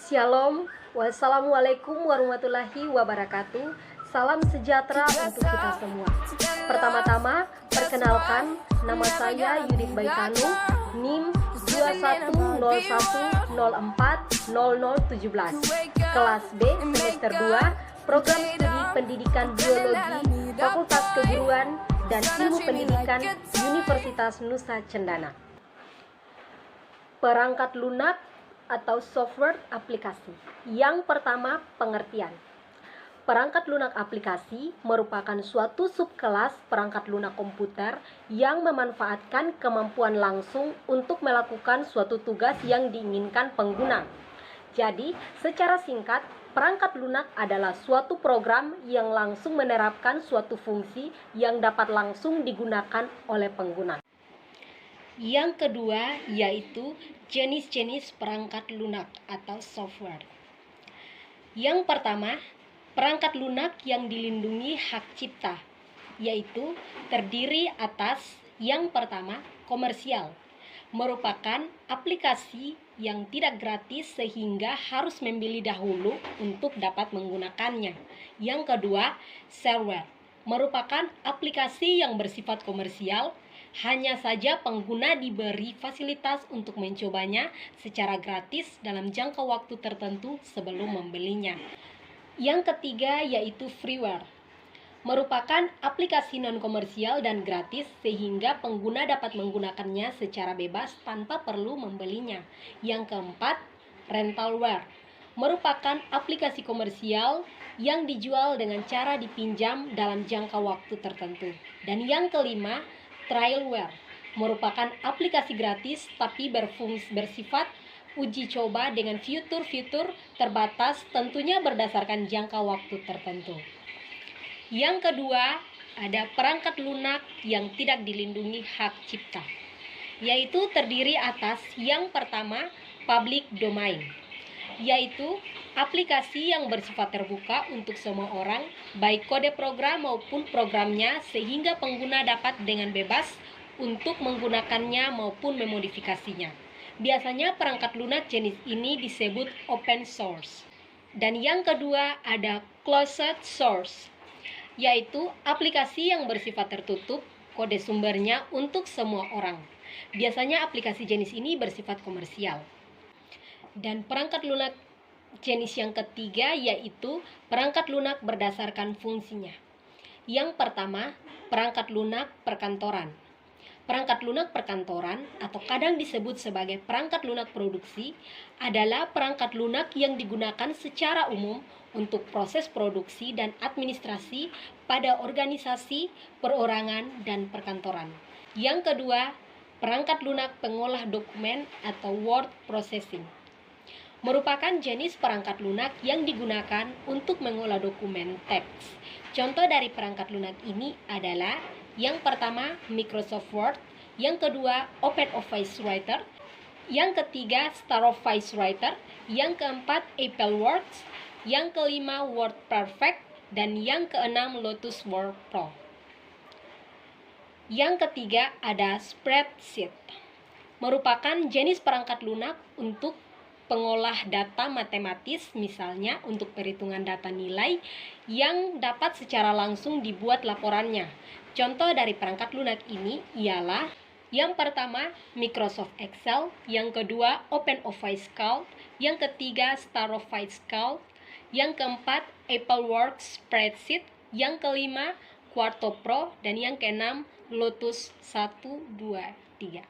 Shalom, wassalamualaikum warahmatullahi wabarakatuh. Salam sejahtera untuk kita semua. Pertama-tama, perkenalkan, nama saya Yudit Baitanu, NIM 2101040017, kelas B semester 2, program studi pendidikan biologi, Fakultas Keguruan dan Ilmu Pendidikan Universitas Nusa Cendana. Perangkat lunak atau software aplikasi. Yang pertama, pengertian. Perangkat lunak aplikasi merupakan suatu subkelas perangkat lunak komputer yang memanfaatkan kemampuan langsung untuk melakukan suatu tugas yang diinginkan pengguna. Jadi, secara singkat, perangkat lunak adalah suatu program yang langsung menerapkan suatu fungsi yang dapat langsung digunakan oleh pengguna. Yang kedua yaitu jenis-jenis perangkat lunak atau software. Yang pertama, perangkat lunak yang dilindungi hak cipta, yaitu terdiri atas yang pertama, komersial, merupakan aplikasi yang tidak gratis sehingga harus membeli dahulu untuk dapat menggunakannya. Yang kedua, shareware, merupakan aplikasi yang bersifat komersial, hanya saja pengguna diberi fasilitas untuk mencobanya secara gratis dalam jangka waktu tertentu sebelum membelinya. Yang ketiga yaitu freeware, merupakan aplikasi non-komersial dan gratis sehingga pengguna dapat menggunakannya secara bebas tanpa perlu membelinya. Yang keempat, rentalware, merupakan aplikasi komersial yang dijual dengan cara dipinjam dalam jangka waktu tertentu. Dan yang kelima, trialware, merupakan aplikasi gratis tapi bersifat uji coba dengan fitur-fitur terbatas tentunya berdasarkan jangka waktu tertentu. Yang kedua, ada perangkat lunak yang tidak dilindungi hak cipta, yaitu terdiri atas yang pertama, public domain, yaitu aplikasi yang bersifat terbuka untuk semua orang, baik kode program maupun programnya, sehingga pengguna dapat dengan bebas untuk menggunakannya maupun memodifikasinya. Biasanya perangkat lunak jenis ini disebut open source. Dan yang kedua ada closed source, yaitu aplikasi yang bersifat tertutup, kode sumbernya untuk semua orang. Biasanya aplikasi jenis ini bersifat komersial. Dan perangkat lunak jenis yang ketiga yaitu perangkat lunak berdasarkan fungsinya. Yang pertama, perangkat lunak perkantoran. Perangkat lunak perkantoran atau kadang disebut sebagai perangkat lunak produksi adalah perangkat lunak yang digunakan secara umum untuk proses produksi dan administrasi pada organisasi, perorangan, dan perkantoran. Yang kedua, perangkat lunak pengolah dokumen atau word processing, merupakan jenis perangkat lunak yang digunakan untuk mengolah dokumen teks. Contoh dari perangkat lunak ini adalah yang pertama Microsoft Word, yang kedua OpenOffice Writer, yang ketiga StarOffice Writer, yang keempat Apple Works, yang kelima WordPerfect, dan yang keenam Lotus Word Pro. Yang ketiga ada Spreadsheet, merupakan jenis perangkat lunak untuk pengolah data matematis, misalnya untuk perhitungan data nilai yang dapat secara langsung dibuat laporannya. Contoh dari perangkat lunak ini ialah yang pertama Microsoft Excel, yang kedua OpenOffice Calc, yang ketiga StarOffice Calc, yang keempat Apple Works Spreadsheet, yang kelima Quarto Pro, dan yang keenam Lotus 1, 2, 3.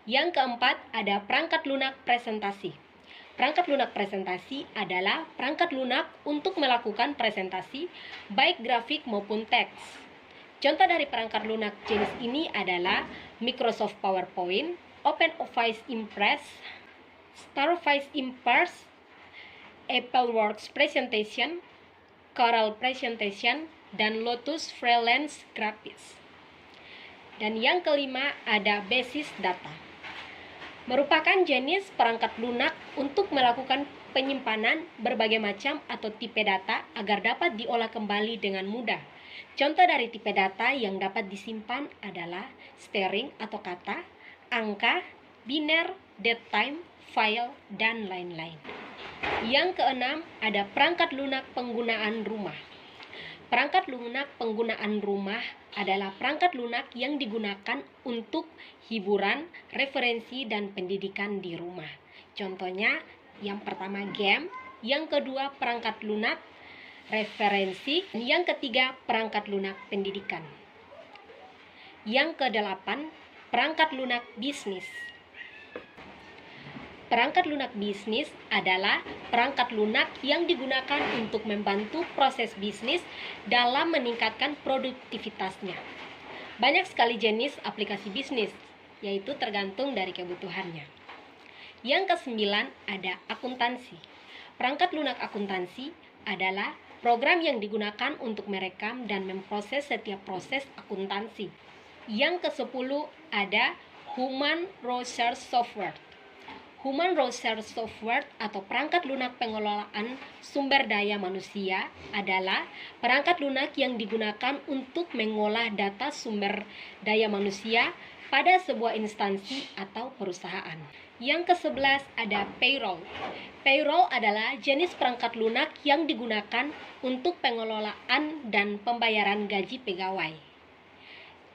Yang keempat ada perangkat lunak presentasi. Perangkat lunak presentasi adalah perangkat lunak untuk melakukan presentasi, baik grafik maupun teks. Contoh dari perangkat lunak jenis ini adalah Microsoft PowerPoint, OpenOffice Impress, StarOffice Impress, Apple Works Presentation, Corel Presentation, dan Lotus Freelance Graphics. Dan yang kelima ada Basis Data, merupakan jenis perangkat lunak untuk melakukan penyimpanan berbagai macam atau tipe data agar dapat diolah kembali dengan mudah. Contoh dari tipe data yang dapat disimpan adalah string atau kata, angka, biner, datetime, file, dan lain-lain. Yang keenam, ada perangkat lunak penggunaan rumah. Perangkat lunak penggunaan rumah adalah perangkat lunak yang digunakan untuk hiburan, referensi, dan pendidikan di rumah. Contohnya, yang pertama game, yang kedua perangkat lunak referensi, yang ketiga perangkat lunak pendidikan. Yang kedelapan, perangkat lunak bisnis. Perangkat lunak bisnis adalah perangkat lunak yang digunakan untuk membantu proses bisnis dalam meningkatkan produktivitasnya. Banyak sekali jenis aplikasi bisnis, yaitu tergantung dari kebutuhannya. Yang kesembilan, ada akuntansi. Perangkat lunak akuntansi adalah program yang digunakan untuk merekam dan memproses setiap proses akuntansi. Yang kesepuluh, ada Human Resource Software. Human Resource Software atau perangkat lunak pengelolaan sumber daya manusia adalah perangkat lunak yang digunakan untuk mengolah data sumber daya manusia pada sebuah instansi atau perusahaan. Yang ke-11 ada payroll. Payroll adalah jenis perangkat lunak yang digunakan untuk pengelolaan dan pembayaran gaji pegawai.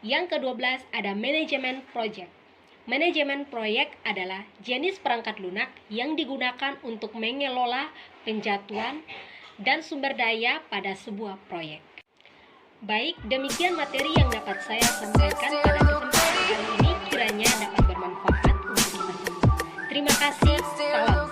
Yang ke-12 ada manajemen project. Manajemen proyek adalah jenis perangkat lunak yang digunakan untuk mengelola penjatuhan dan sumber daya pada sebuah proyek. Baik, demikian materi yang dapat saya sampaikan pada kesempatan kali ini, kiranya dapat bermanfaat untuk kita semua. Terima kasih, salam.